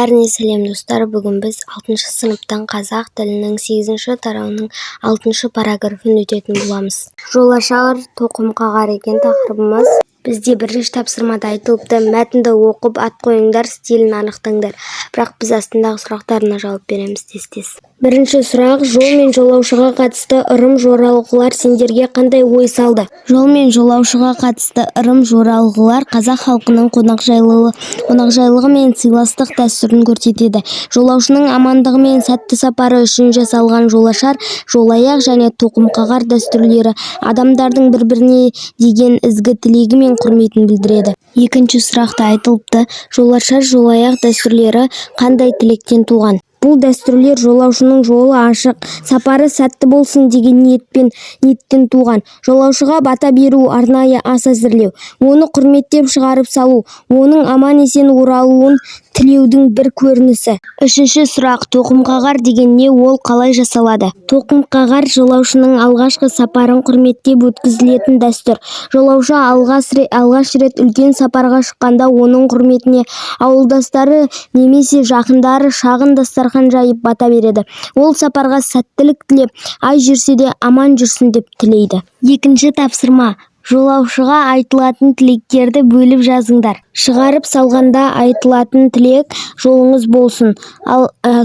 Бәріне сәлем достар, бүгін біз 6 сыныптан қазақ тілінің 8 тарауының 6 параграфын өтетін боламыз. Жолашар тоқымқағар екен тақырыбымыз. Бізде бірінші тапсырмада айтылыпты, мәтінді оқып ат қойыңдар, стилін анықтаңдар. Бірақ біз астындағы сұрақтарына жауап береміз тез-тез. Бірінші сұрақ: жол мен жолаушыға қатысты ырым-жоралғылар сендерге қандай ой салды? Жол мен жолаушыға қатысты ырым-жоралғылар қазақ халқының қонақжайлығы мен сыйластық дәстүрін көрсетеді. Жолаушының амандығы мен сәтті сапары үшін жасалған жолашар, жолаяқ және тоқымқағар дәстүрлері адамдардың бір-біріне деген ізгі тілегі мен құрметін білдіреді. Екінші сұрақта айтылыпты, жолашар, жолаяқ дәстүрлері қандай тілектен туған? Бұл дәстүрлер жолаушының жолы ашық, сапары сәтті болсын деген ниеттен туған. Жолаушыға бата беру, арнайы ас әзірлеу, оны құрметтеп шығарып салу, оның аман-есен оралуын тілеудің бір көрінісі. Үшінші сұрақ: тоқымқағар деген не, ол қалай жасалады? Тоқымқағар жолаушының алғашқы сапарын құрметтеп өткізілетін дәстүр. Жолаушы алғаш рет үлкен сапарға шыққанда оның құрметіне ауылдастары немесе жақындары шағын дастархан жайып бата береді. Ол сапарға сәттілік тілеп, ай жүрсе де аман жүрсін деп тілейді. Екінші тапсырма: жолаушыға айтылатын тілектерді бөліп жазыңдар. Шығарып салғанда айтылатын тілек: жолыңыз болсын,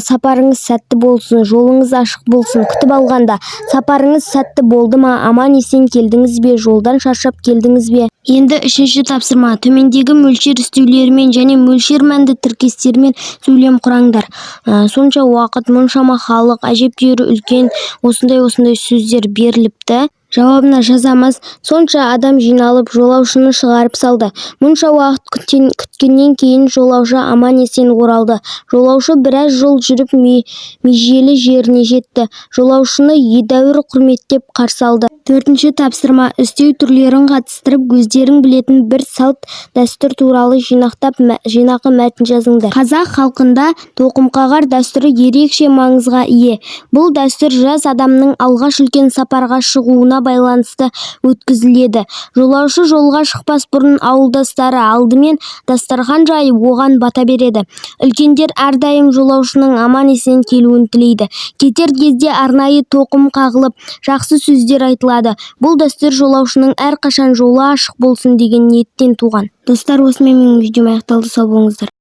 сапарыңыз сәтті болсын, жолыңыз ашық болсын. Күтіп алғанда: сапарыңыз сәтті болды ма, аман-есен келдіңіз бе, жолдан шаршап келдіңіз бе? Енді үшінші тапсырма: төмендегі мөлшер үстеулерімен және мөлшер мәнді тіркестермен сөйлем құраңдар. Сонша уақыт, мұншама халық, әжептәуір үлкен, осындай сөздер беріліпті. Жауабына жазамыз. Сонша адам жиналып, жолаушыны шығарып салды. Мұнша уақыт күткеннен кейін жолаушы аман-есен оралды. Жолаушы біраз жол жүріп межелі жеріне жетті. Жолаушыны едәуір құрметтеп қарсы алды. Төртінші тапсырма: үстеу түрлерін қатыстырып, өздерің білетін бір салт дәстүр туралы жинақы мәтін жазыңдар. Қазақ халқында тоқымқағар дәстүрі ерекше маңызға ие. Бұл дәстүр жас адамның алғаш үлкен сапарға шығуына байланысты өткізіледі. Жолаушы жолға шықпас бұрын ауылдастары алдымен дастархан жайып, оған бата береді. Үлкендер әрдайым жолаушының аман-есен келуін тілейді. Кетер кезде арнайы тоқым қағылып, жақсы сөздер айтылады. Бұл дәстүр жолаушының әрқашан жолы ашық болсын деген ниеттен туған. Достар, осымен менің видеом аяқталды. Сау болыңыздар.